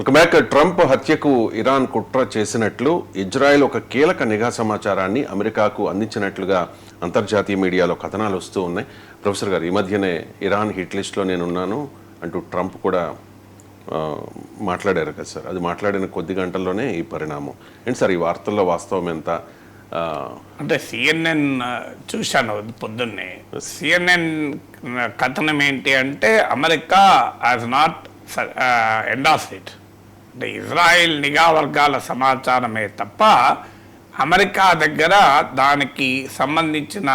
ఒక మేక ట్రంప్ హత్యకు ఇరాన్ కుట్ర చేసినట్లు ఇజ్రాయెల్ ఒక కీలక నిఘా సమాచారాన్ని అమెరికాకు అందించినట్లుగా అంతర్జాతీయ మీడియాలో కథనాలు వస్తూ ఉన్నాయి. ప్రొఫెసర్ గారు, ఈ మధ్యనే ఇరాన్ హిట్ లిస్ట్లో నేనున్నాను అంటూ ట్రంప్ కూడా మాట్లాడారు కదా సార్. అది మాట్లాడిన కొద్ది గంటల్లోనే ఈ పరిణామం ఏంటి సార్? ఈ వార్తల్లో వాస్తవం ఎంత? అంటే సిఎన్ఎన్ చూశాను పొద్దున్నే. సిఎన్ఎన్ కథనం ఏంటి అంటే America has not endorsed it. అంటే ఇజ్రాయిల్ నిఘా వర్గాల సమాచారమే తప్ప అమెరికా దగ్గర దానికి సంబంధించిన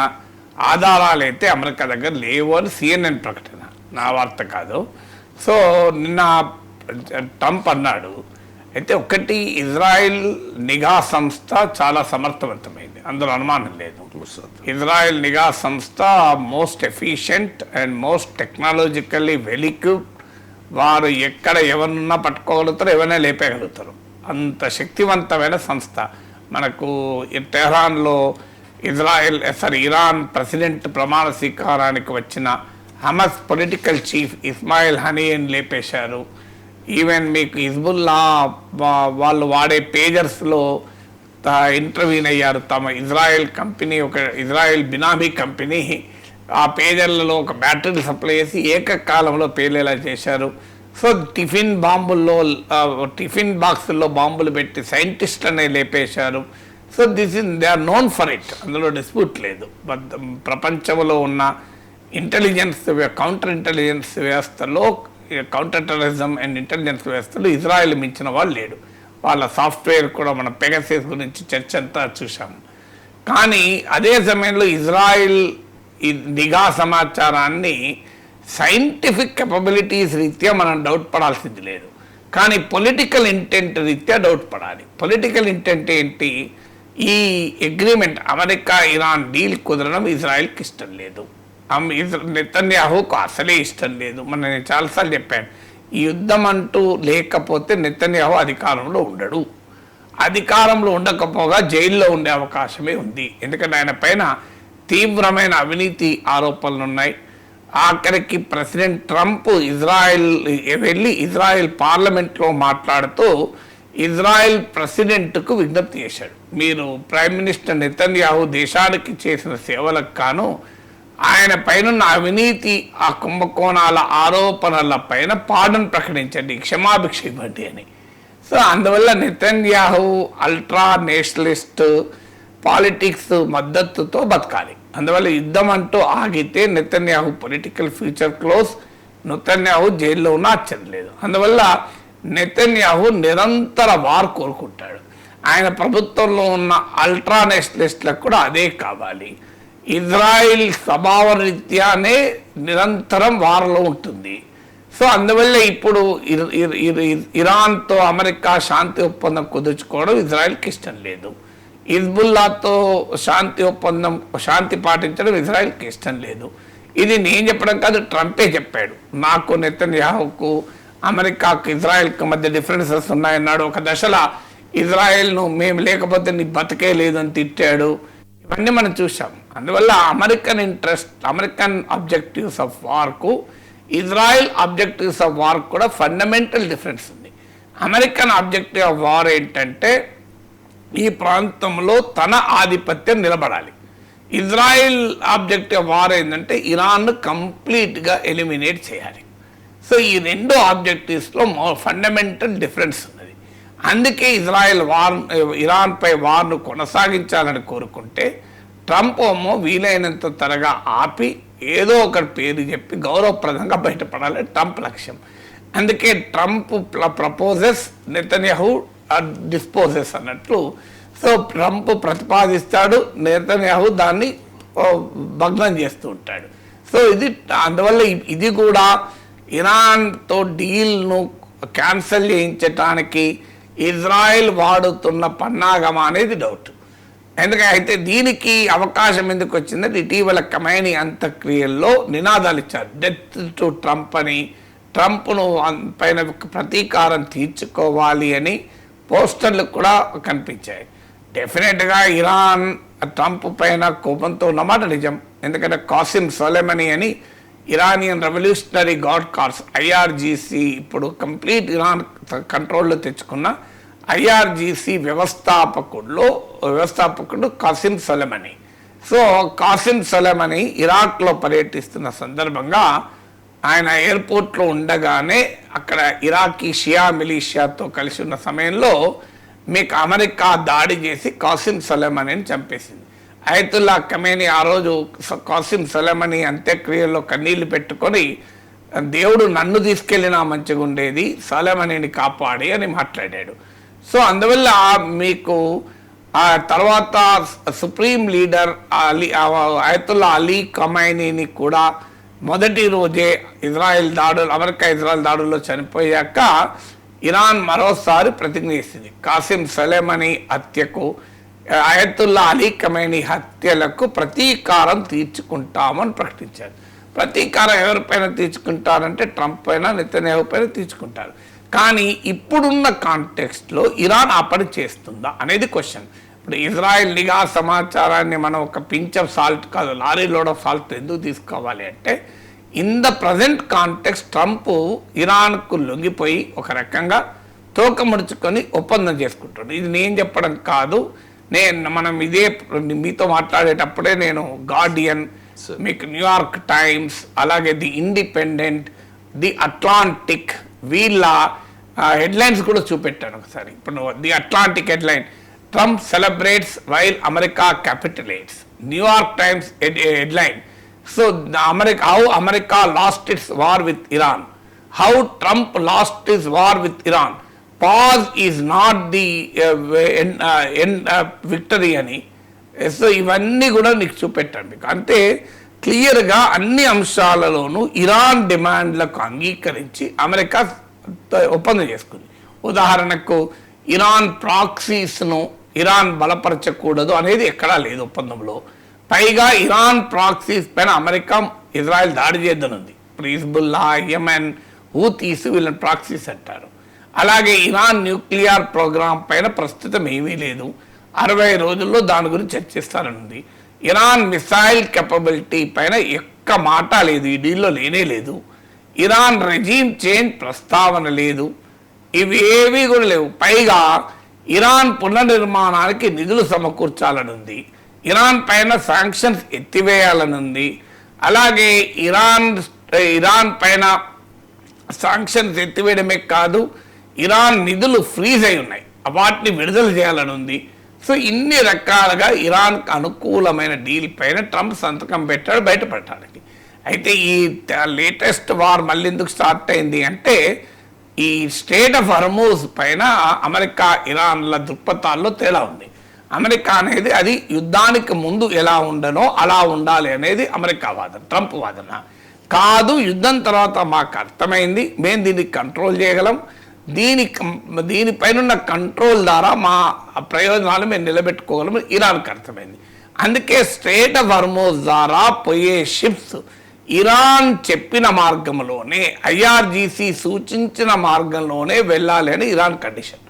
ఆధారాలు అయితే అమెరికా దగ్గర లేవు అని సిఎన్ఎన్ ప్రకటన, నా వార్త కాదు. సో నిన్న ట్రంప్ అన్నాడు. అయితే ఒకటి, ఇజ్రాయిల్ నిఘా సంస్థ చాలా సమర్థవంతమైంది, అందులో అనుమానం లేదు. ఇజ్రాయిల్ నిఘా సంస్థ most efficient and most technologically well equipped. వారు ఎక్కడ ఎవరున్నా పట్టుకోగలుగుతారు, ఎవరైనా లేపేయగలుగుతారు. అంత శక్తివంతమైన సంస్థ. మనకు టెహ్రాన్లో ఇరాన్ ప్రెసిడెంట్ ప్రమాణ స్వీకారానికి వచ్చిన Hamas political chief Ismail Haniyeh లేపేశారు. ఈవెన్ మీకు హిజ్బుల్లా వాళ్ళు వాడే పేజర్స్లో ఇంటర్వ్యూన్ అయ్యారు. తమ ఇజ్రాయెల్ కంపెనీ, ఒక ఇజ్రాయెల్ బినామీ కంపెనీ ఆ పేజర్లలో ఒక బ్యాటరీ సప్లై చేసి ఏకకాలంలో పేలేలా చేశారు. సో టిఫిన్ బాక్సుల్లో బాంబులు పెట్టి సైంటిస్ట్లనే లేపేశారు. So they are known for it, అందులో డిస్ప్యూట్ లేదు. ప్రపంచంలో ఉన్న ఇంటెలిజెన్స్ కౌంటర్ ఇంటెలిజెన్స్ వ్యవస్థలో, కౌంటర్ టెర్రరిజం అండ్ ఇంటెలిజెన్స్ వ్యవస్థలో ఇజ్రాయెల్ మించిన వాళ్ళు లేడు. వాళ్ళ సాఫ్ట్వేర్ కూడా మన పెగాసస్ గురించి చర్చ అంతా చూసాము. కానీ అదే సమయంలో ఇజ్రాయెల్ ఈ నిఘా సమాచారాన్ని సైంటిఫిక్ కెపబిలిటీస్ రీత్యా మనం డౌట్ పడాల్సింది లేదు, కానీ పొలిటికల్ ఇంటెంట్ రీత్యా డౌట్ పడాలి. పొలిటికల్ ఇంటెంట్ ఏంటి? ఈ అగ్రిమెంట్ అమెరికా ఇరాన్ డీల్ కుదరడం ఇజ్రాయెల్కి ఇష్టం లేదు, నెతన్యాహుకు అసలే ఇష్టం లేదు. నేను చాలాసార్లు చెప్పాను, ఈ యుద్ధం అంటూ లేకపోతే నెతన్యాహు అధికారంలో ఉండడు. అధికారంలో ఉండకపోగా జైల్లో ఉండే అవకాశమే ఉంది. ఎందుకంటే ఆయన పైన తీవ్రమైన అవినీతి ఆరోపణలు ఉన్నాయి. ఆఖరికి ప్రెసిడెంట్ ట్రంప్ ఇజ్రాయెల్ పార్లమెంట్లో మాట్లాడుతూ ఇజ్రాయెల్ ప్రెసిడెంట్కు విజ్ఞప్తి చేశాడు, మీరు ప్రైమ్ మినిస్టర్ నెతన్యాహు దేశానికి చేసిన సేవలకు గాను ఆయన పైన అవినీతి, ఆ కుంభకోణాల ఆరోపణల పైన పార్డన్ ప్రకటించండి, క్షమాభిక్ష ఇవ్వండి అని. సో అందువల్ల నెతన్యాహు అల్ట్రా నేషనలిస్ట్ పాలిటిక్స్ మద్దతుతో బతకాలి. అందువల్ల యుద్ధం అంటూ ఆగితే Netanyahu political future close, Netanyahu జైల్లో ఉన్న ఆశ్చర్యం లేదు. అందువల్ల నెతన్యాహు నిరంతర వార్ కోరుకుంటాడు. ఆయన ప్రభుత్వంలో ఉన్న అల్ట్రా నేషనలిస్టులకు కూడా అదే కావాలి. ఇజ్రాయిల్ స్వభావ రీత్యానే నిరంతరం వార్లో ఉంటుంది. సో అందువల్ల ఇప్పుడు ఇరాన్తో అమెరికా శాంతి ఒప్పందం కుదుర్చుకోవడం ఇజ్రాయెల్కి ఇష్టం లేదు. హిజ్బుల్లాతో శాంతి పాటించడం ఇజ్రాయెల్కి ఇష్టం లేదు. ఇది నేను చెప్పడం కాదు, ట్రంపే చెప్పాడు. నాకు నెతన్యాహుకు అమెరికాకు ఇజ్రాయెల్కి మధ్య డిఫరెన్సెస్ ఉన్నాయన్నాడు. ఒక దశలో ఇజ్రాయెల్ను మేము లేకపోతే నీ బతికే లేదని తిట్టాడు. ఇవన్నీ మనం చూసాం. అందువల్ల అమెరికన్ ఆబ్జెక్టివ్స్ ఆఫ్ వార్కు ఇజ్రాయెల్ ఆబ్జెక్టివ్స్ ఆఫ్ వార్ కూడా ఫండమెంటల్ డిఫరెన్స్ ఉంది. అమెరికన్ ఆబ్జెక్టివ్ ఆఫ్ వార్ ఏంటంటే ఈ ప్రాంతంలో తన ఆధిపత్యం నిలబడాలి. ఇజ్రాయెల్ ఆబ్జెక్టివ్ ఆఫ్ వార్ ఏంటంటే ఇరాన్ను కంప్లీట్గా ఎలిమినేట్ చేయాలి. సో ఈ రెండు ఆబ్జెక్టివ్స్లో ఫండమెంటల్ డిఫరెన్స్ ఉన్నది. అందుకే ఇరాన్పై వార్ను కొనసాగించాలని కోరుకుంటే ట్రంప్ ఏమో వీలైనంత త్వరగా ఆపి ఏదో ఒకటి పేరు చెప్పి గౌరవప్రదంగా బయటపడాలని ట్రంప్ లక్ష్యం. అందుకే ట్రంప్ ప్రపోజెస్, నెతన్యాహు డిస్పోజెస్ అన్నట్లు. సో ట్రంప్ ప్రతిపాదిస్తాడు, నెతన్యాహు దాన్ని భగ్నం చేస్తూ ఉంటాడు. సో అందువల్ల ఇది కూడా ఇరాన్తో డీల్ను క్యాన్సిల్ చేయించడానికి ఇజ్రాయెల్ వాడుతున్న పన్నాగం అనేది డౌట్. ఎందుకంటే అయితే దీనికి అవకాశం ఎందుకు వచ్చిందంటే ఇటీవల ఖమేనీ అంత్యక్రియల్లో నినాదాలు ఇచ్చారు, డెత్ టు ట్రంప్ అని, ట్రంప్ను పైన ప్రతీకారం తీర్చుకోవాలి అని పోస్టర్లు కూడా కనిపించాయి. డెఫినెట్గా ఇరాన్ ట్రంప్ పైన కోపంతో ఉన్నమాట నిజం. ఎందుకంటే కాసిం సొలైమనీ అని Iranian revolutionary guard corps IRGC ఇప్పుడు కంప్లీట్ ఇరాన్ కంట్రోల్లో తెచ్చుకున్న ఐఆర్జీసీ వ్యవస్థాపకుడు Qasem Soleimani. So Qasem Soleimani ఇరాక్లో పర్యటిస్తున్న సందర్భంగా ఆయన ఎయిర్పోర్ట్లో ఉండగానే అక్కడ ఇరాకీ షియా మిలీషియాతో కలిసి ఉన్న సమయంలో మీకు అమెరికా దాడి చేసి కాసిం సొలైమనీని చంపేసింది. అయతుల్లా ఖమేనీ ఆ రోజు కాసిం సొలైమనీ అంత్యక్రియల్లో కన్నీళ్లు పెట్టుకొని దేవుడు నన్ను తీసుకెళ్ళినా మంచిగా ఉండేది, సొలైమనీని కాపాడి అని మాట్లాడాడు. సో అందువల్ల మీకు ఆ తర్వాత సుప్రీం లీడర్ అయతుల్లా అలీ ఖమైనీని కూడా మొదటి రోజే అమెరికా ఇజ్రాయెల్ దాడుల్లో చనిపోయాక ఇరాన్ మరోసారి ప్రతిజ్ఞ చేసింది. కాసిం సొలైమనీ హత్యకు, అయతుల్లా అలీ ఖమైనీ హత్యలకు ప్రతీకారం తీర్చుకుంటామని ప్రకటించారు. ప్రతీకారం ఎవరిపైన తీర్చుకుంటారంటే ట్రంప్ పైన, నెతన్యాహు పైన తీర్చుకుంటారు. కానీ ఇప్పుడున్న కాంటెక్స్ట్లో ఇరాన్ ఆ పని చేస్తుందా అనేది క్వశ్చన్. ఇప్పుడు ఇజ్రాయెల్ నిఘా సమాచారాన్ని మనం ఒక పించ్ ఆఫ్ సాల్ట్ కాదు, లారీ లోడ్ ఆఫ్ సాల్ట్ ఎందుకు తీసుకోవాలి అంటే, in the present context Trump ఇరాన్కు లొంగిపోయి ఒక రకంగా తోక ముడుచుకొని ఒప్పందం చేసుకుంటాడు. ఇది నేను చెప్పడం కాదు, మనం ఇదే మీతో మాట్లాడేటప్పుడే నేను గార్డియన్, మీకు న్యూయార్క్ టైమ్స్, అలాగే ది ఇండిపెండెంట్, ది అట్లాంటిక్ వీళ్ళ హెడ్లైన్స్ కూడా చూపెట్టాను ఒకసారి. ఇప్పుడు the Atlantic headline, Trump celebrates while America capitulates. New York Times headline, so how America lost its war with Iran, how Trump lost his war with Iran, pause is not the victory అని. So ఇవన్నీ కూడా నీకు చూపెట్టాను మీకు. అంటే క్లియర్గా అన్ని అంశాలలోనూ Iran డిమాండ్లకు అంగీకరించి America ఒప్పందం చేసుకుంది. ఉదాహరణకు ఇరాన్ ప్రాక్సీస్ను ఇరాన్ బలపరచకూడదు అనేది ఎక్కడా లేదు ఒప్పందంలో. పైగా ఇరాన్ ప్రాక్సీస్ పైన అమెరికా ఇజ్రాయెల్ దాడి చేద్దనుంది. ఇప్పుడు హిజ్బుల్లా, యెమెన్, హూతీస్ వీళ్ళని ప్రాక్సీస్ అంటారు. అలాగే ఇరాన్ న్యూక్లియర్ ప్రోగ్రాం పైన ప్రస్తుతం ఏమీ లేదు, 60 రోజుల్లో దాని గురించి చర్చిస్తారనుంది. ఇరాన్ మిసైల్ కెపబిలిటీ పైన ఎక్క మాట లేదు, ఈ డీల్లో లేనే లేదు. ఇరాన్ రెజీమ్ చేంజ్ ప్రస్తావన లేదు, ఇవి ఏవి కూడా లేవు. పైగా ఇరాన్ పునర్నిర్మాణానికి నిధులు సమకూర్చాలనుంది, ఇరాన్ పైన శాంక్షన్స్ ఎత్తివేయాలనుంది. అలాగే ఇరాన్ పైన శాంక్షన్స్ ఎత్తివేయడమే కాదు, ఇరాన్ నిధులు ఫ్రీజ్ అయి ఉన్నాయి, వాటిని విడుదల చేయాలనుంది. సో ఇన్ని రకాలుగా ఇరాన్కు అనుకూలమైన డీల్ పైన ట్రంప్ సంతకం పెట్టాడు బయటపడటానికి. అయితే ఈ లేటెస్ట్ వార్ మళ్ళీ ఎందుకు స్టార్ట్ అయింది అంటే, ఈ స్టేట్ ఆఫ్ హర్మూజ్ పైన అమెరికా ఇరాన్ల దృక్పథాల్లో తేడా ఉంది. అమెరికా అనేది అది యుద్ధానికి ముందు ఎలా ఉండనో అలా ఉండాలి అనేది అమెరికా వాదన, ట్రంప్ వాదన కాదు. యుద్ధం తర్వాత మాకు అర్థమైంది, మేము దీన్ని కంట్రోల్ చేయగలం, దీనిపైన కంట్రోల్ ద్వారా మా ప్రయోజనాలు మేము నిలబెట్టుకోగలం ఇరాన్కి అర్థమైంది. అందుకే స్ట్రేట్ ఆఫ్ హర్మూజ్ ద్వారా పోయే షిప్స్ ఇరాన్ చెప్పిన మార్గంలోనే, ఐఆర్జీసీ సూచించిన మార్గంలోనే వెళ్ళాలి అని ఇరాన్ కండిషన్.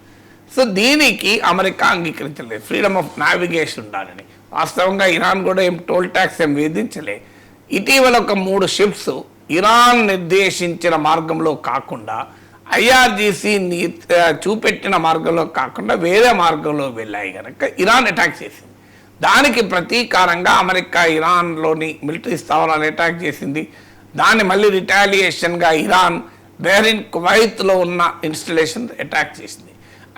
సో దీనికి అమెరికా అంగీకరించలేదు, ఫ్రీడమ్ ఆఫ్ నావిగేషన్ ఉండాలని. వాస్తవంగా ఇరాన్ కూడా ఏం టోల్ ట్యాక్స్ ఏం విధించలే. ఇటీవల ఒక 3 షిప్స్ ఇరాన్ నిర్దేశించిన మార్గంలో కాకుండా, ఐఆర్జీసీ చూపెట్టిన మార్గంలో కాకుండా వేరే మార్గంలో వెళ్ళాయి కనుక ఇరాన్ అటాక్ చేసింది. దానికి ప్రతీకారంగా అమెరికా ఇరాన్లోని మిలిటరీ స్థావరాలు అటాక్ చేసింది. దాన్ని మళ్ళీ రిటాలియేషన్గా ఇరాన్ బహ్రెయిన్, కువైత్లో ఉన్న ఇన్స్టలేషన్ అటాక్ చేసింది.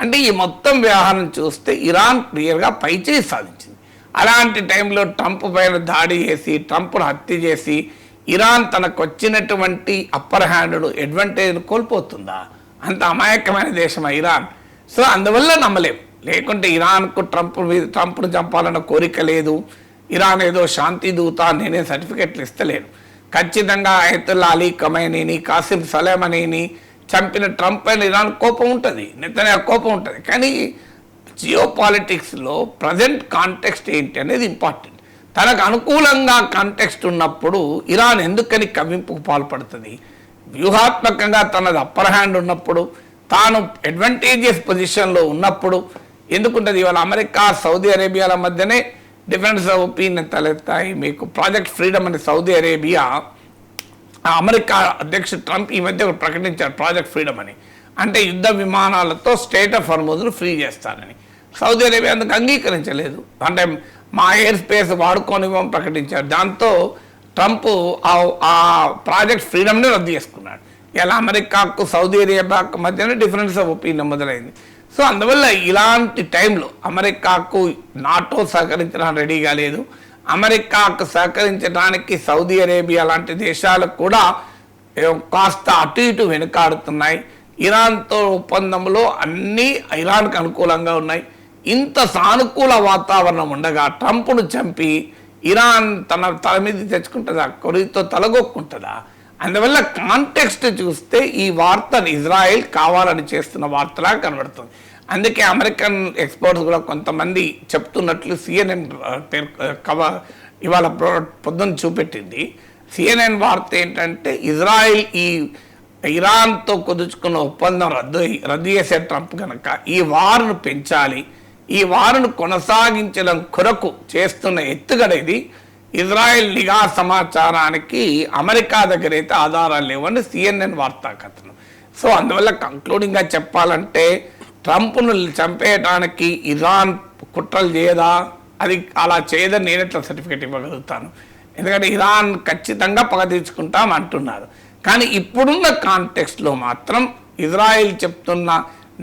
అంటే ఈ మొత్తం వ్యవహారం చూస్తే ఇరాన్ క్లియర్గా పైచేయి సాధించింది. అలాంటి టైంలో ట్రంప్ పైన దాడి చేసి, ట్రంప్ను హత్య చేసి ఇరాన్ తనకు వచ్చినటువంటి అప్పర్ హ్యాండ్ అడ్వాంటేజ్ను కోల్పోతుందా? అంత అమాయకమైన దేశమా ఇరాన్? సో అందువల్ల నమ్మలేం. లేకుంటే ఇరాన్కు ట్రంప్ను చంపాలన్న కోరిక లేదు, ఇరాన్ ఏదో శాంతి దూత, నేనే సర్టిఫికెట్లు ఇస్తలేను. ఖచ్చితంగా అయతుల్లా అలీ ఖమైనీని, కాసిం సొలైమనీని చంపిన ట్రంప్ పైన ఇరాన్ కోపం ఉంటుంది, నెతన్యాహు కోపం ఉంటుంది. కానీ జియోపాలిటిక్స్లో ప్రజెంట్ కాంటెక్స్ట్ ఏంటి అనేది ఇంపార్టెంట్. తనకు అనుకూలంగా కాంటెక్స్ట్ ఉన్నప్పుడు ఇరాన్ ఎందుకని కవ్వింపుకు పాల్పడుతుంది? వ్యూహాత్మకంగా తనది అప్పర్ హ్యాండ్ ఉన్నప్పుడు, తాను అడ్వాంటేజియస్ పొజిషన్లో ఉన్నప్పుడు ఎందుకుంటుంది? ఇవాళ అమెరికా, సౌదీ అరేబియాల మధ్యనే డిఫరెన్స్ ఆఫ్ ఒపీనియన్ తలెత్తాయి. మీకు ప్రాజెక్ట్ ఫ్రీడమ్ అని సౌదీ అరేబియా అమెరికా అధ్యక్షుడు ట్రంప్ ఈ మధ్య ఒకటి ప్రకటించారు ప్రాజెక్ట్ ఫ్రీడమ్ అని. అంటే యుద్ధ విమానాలతో స్టేట్ ఆఫ్ హర్ముజ్ను ఫ్రీ చేస్తానని. సౌదీ అరేబియా అందుకు అంగీకరించలేదు. అంటే మా ఎయిర్ స్పేస్ వాడుకోనివ్వని ప్రకటించారు. దాంతో ట్రంప్ ఆ ప్రాజెక్ట్ ఫ్రీడమ్ని రద్దు చేసుకున్నాడు. ఇలా అమెరికాకు సౌదీ అరేబియాకు మధ్యన డిఫరెన్స్ ఆఫ్ ఒపీనియన్ మొదలైంది. సో అందువల్ల ఇలాంటి టైంలో అమెరికాకు నాటో సహకరించడానికి రెడీగా లేదు. అమెరికాకు సహకరించడానికి సౌదీ అరేబియా లాంటి దేశాలు కూడా కాస్త అటు ఇటు వెనుకాడుతున్నాయి. ఇరాన్తో ఒప్పందంలో అన్నీ ఇరాన్కు అనుకూలంగా ఉన్నాయి. ఇంత సానుకూల వాతావరణం ఉండగా ట్రంప్ను చంపి ఇరాన్ తల మీద తెచ్చుకుంటుందా, కొరితో తలగొక్కుంటుందా? అందువల్ల కాంటెక్స్ట్ చూస్తే ఈ వార్తను ఇజ్రాయెల్ కావాలని చేస్తున్న వార్తలా కనబడుతుంది. అందుకే అమెరికన్ ఎక్స్పర్ట్స్ కూడా కొంతమంది చెప్తున్నట్లు సిఎన్ఎన్ ఇవాళ పొద్దున్న చూపెట్టింది. సిఎన్ఎన్ వార్త ఏంటంటే ఇజ్రాయెల్ ఈ ఇరాన్తో కుదుర్చుకున్న ఒప్పందం రద్దు చేసే ట్రంప్ కనుక ఈ వారును పెంచాలి, ఈ వారును కొనసాగించడం కొరకు చేస్తున్న ఎత్తుగడ ఇది. ఇజ్రాయెల్ నిఘా సమాచారానికి అమెరికా దగ్గర అయితే ఆధారాలు లేవని సిఎన్ఎన్ వార్తా కథనం. సో అందువల్ల కంక్లూడింగ్గా చెప్పాలంటే ట్రంప్ను చంపేయడానికి ఇరాన్ కుట్రలు చేయదా? అది అలా చేయదని నేను ఎట్లా సర్టిఫికేట్ ఇవ్వగలుగుతాను? ఎందుకంటే ఇరాన్ ఖచ్చితంగా పగ తీర్చుకుంటాం అంటున్నారు. కానీ ఇప్పుడున్న కాంటెక్స్ట్లో మాత్రం ఇజ్రాయెల్ చెప్తున్న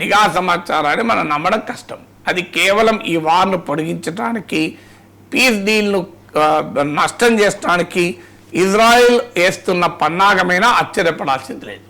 నిఘా సమాచారాన్ని మనం నమ్మడం కష్టం. అది కేవలం ఈ వార్ను పొడిగించడానికి, పీస్ డీల్ను నష్టం చేయడానికి ఇజ్రాయెల్ వేస్తున్న పన్నాగమైనా ఆశ్చర్యపడాల్సింది లేదు.